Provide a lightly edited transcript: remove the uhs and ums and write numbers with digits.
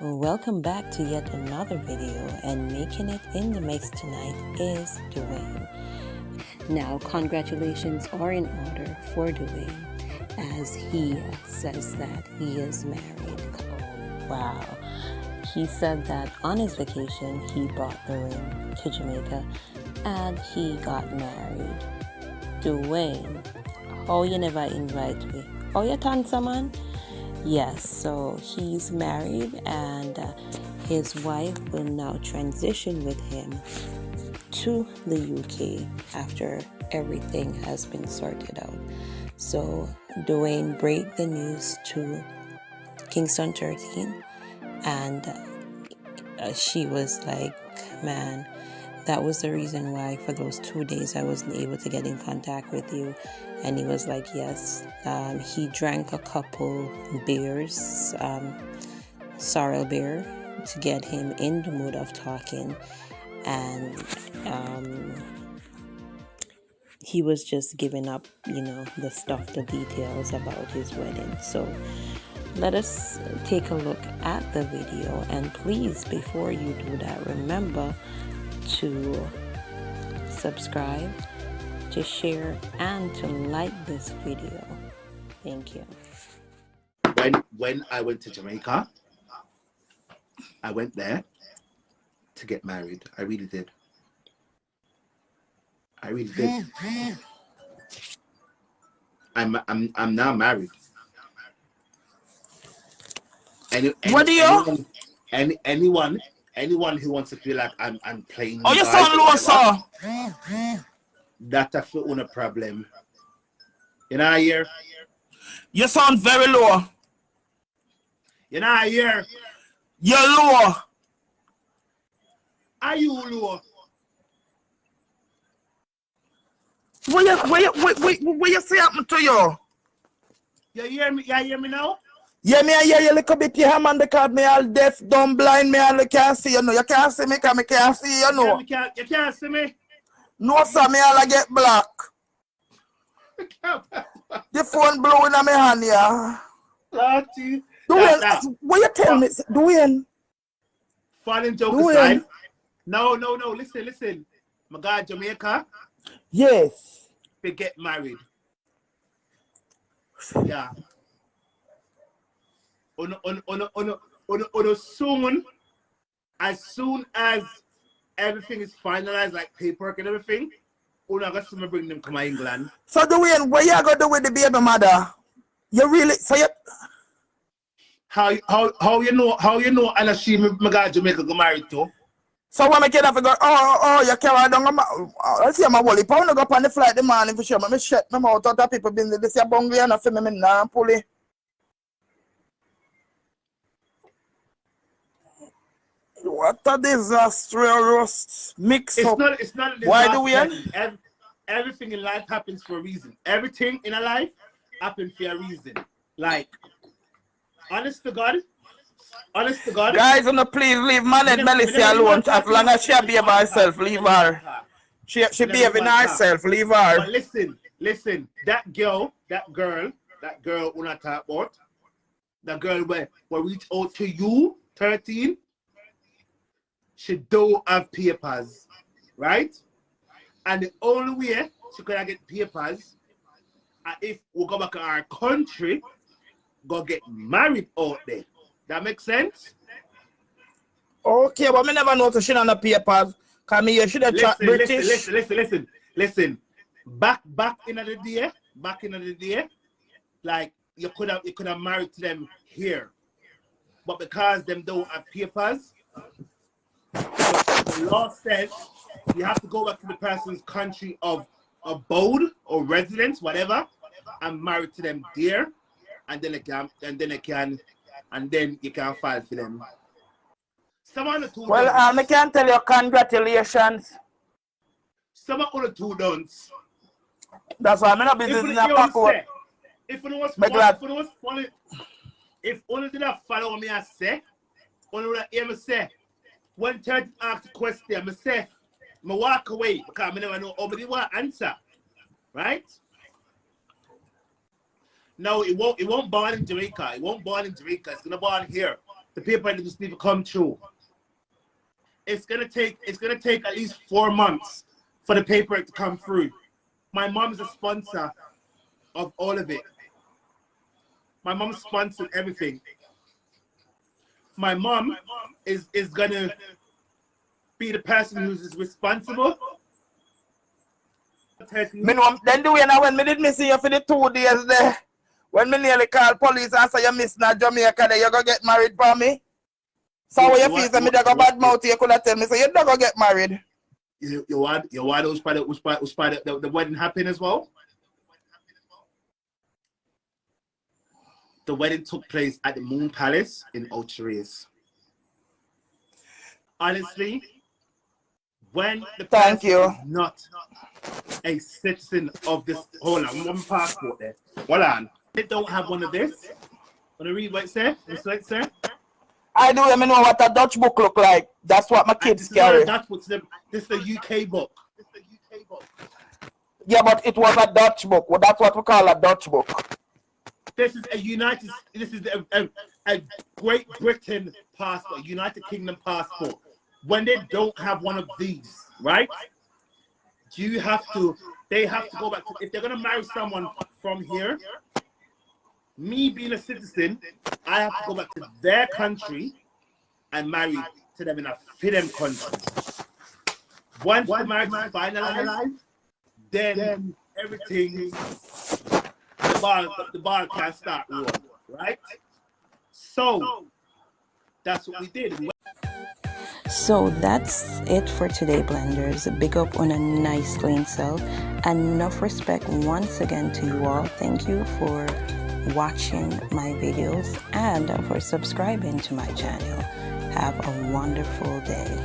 Welcome back to yet another video, and making it in the mix tonight is Dwayne. Now, congratulations are in order for Dwayne, as he says that he is married. Oh, wow. He said that on his vacation, he brought the ring to Jamaica, and he got married. Dwayne, how you never invite me? Oh, you tansa man? Yes, so he's married, and his wife will now transition with him to the UK after everything has been sorted out. So Dwayne break the news to Kingston 13, and she was like, man, that was the reason why for those 2 days I wasn't able to get in contact with you. And he was like, yes. He drank a couple beers, sorrel beer, to get him in the mood of talking. And he was just giving up, the stuff, the details about his wedding. So let us take a look at the video. And please, before you do that, remember to subscribe, to share, and to like this video. Thank you. When I went to Jamaica, I went there to get married. I really did. I really did. I'm now married. Anyone who wants to feel like I'm playing. Oh, you sound low, sir. That's a full problem. You know here? You sound very low. You know here? You're low. Are you low? What you say happen to you? You hear me? You hear me now? Yeah, me I hear you a little bit. Yeah, man, because me all deaf, dumb, blind. Me all can't see you know. You can't see me because me can't see you know. You can't see me? No, sir, me all get black. The phone blowing on my hand, yeah. Lottie. Dwayne, what you tell me? Dwayne. Falling joke aside. No. Listen. My God, Jamaica. Yes. They get married. Yeah. As soon as everything is finalized, like paperwork and everything, I got to bring them to England. So Dwayne, what you gonna do with the baby mother? You really how you know and she my God Jamaica go married to? So when I get up and go, you carry down I see my wallet. I wanna go up on the flight the morning for sure. Me shut my mouth out of people been this your bungalow and I feel me now pulley. What a disastrous mix up. It's not a disaster. Why do we everything in life happens for a reason. Everything in a life happens for a reason. Like, honest to God. Guys, please leave man and Melissa alone. As long as she behave herself, leave her. She behaving herself, leave her. But listen, that girl when I talk about, that girl will reach out to you, 13. She don't have papers, right? And the only way she could get papers if we go back to our country, go get married out there. That makes sense? Okay, but me never noticed she on the papers. Cause me you should have chat British. Listen. Back in the day, like you could have married to them here. But because them don't have papers, the law says you have to go back to the person's country of abode or residence, whatever, and married to them there, and then you can file for them. Some of the two I can tell you congratulations. Some of the two don'ts. That's why I'm not business in a pack out. If only did not follow me, I say, only would hear me say, when church asks a question, I say, I walk away because I never know how many want answer. Right? No, it won't born in Jamaica. It won't born in Jamaica. It's gonna born here. The paper just need to come through. It's gonna take at least 4 months for the paper to come through. My mom's a sponsor of all of it. My mom sponsored everything. My mom is gonna be the person who's responsible. Me know, then Dwayne, when me did miss you for the 2 days there, when me nearly call police and say you miss na Jamaica there, you go get married for me? So what you feel say me da go bad mouth, you could have tell me, so you da go get married. You want those the wedding happen as well? The wedding took place at the Moon Palace in Ocheries. Honestly, when the person is not a citizen of this, hold on, one passport there. Hold on. They don't have one of this. Want to read what it says? What's it say? I do. Let me know what a Dutch book look like. That's what my kids carry. Dutch book. This is the UK book. Yeah, but it was a Dutch book. Well, that's what we call a Dutch book. This is a Great Britain passport, United Kingdom passport. When they don't have one of these, right? They have to go back to, if they're gonna marry someone from here, me being a citizen, I have to go back to their country and marry to them in a them country. Once the marriage is finalized, then everything, the bar can start rolling, right? So that's what we did. So that's it for today, blenders. Big up on a nice clean self. Enough respect once again to you all. Thank you for watching my videos and for subscribing to my channel. Have a wonderful day.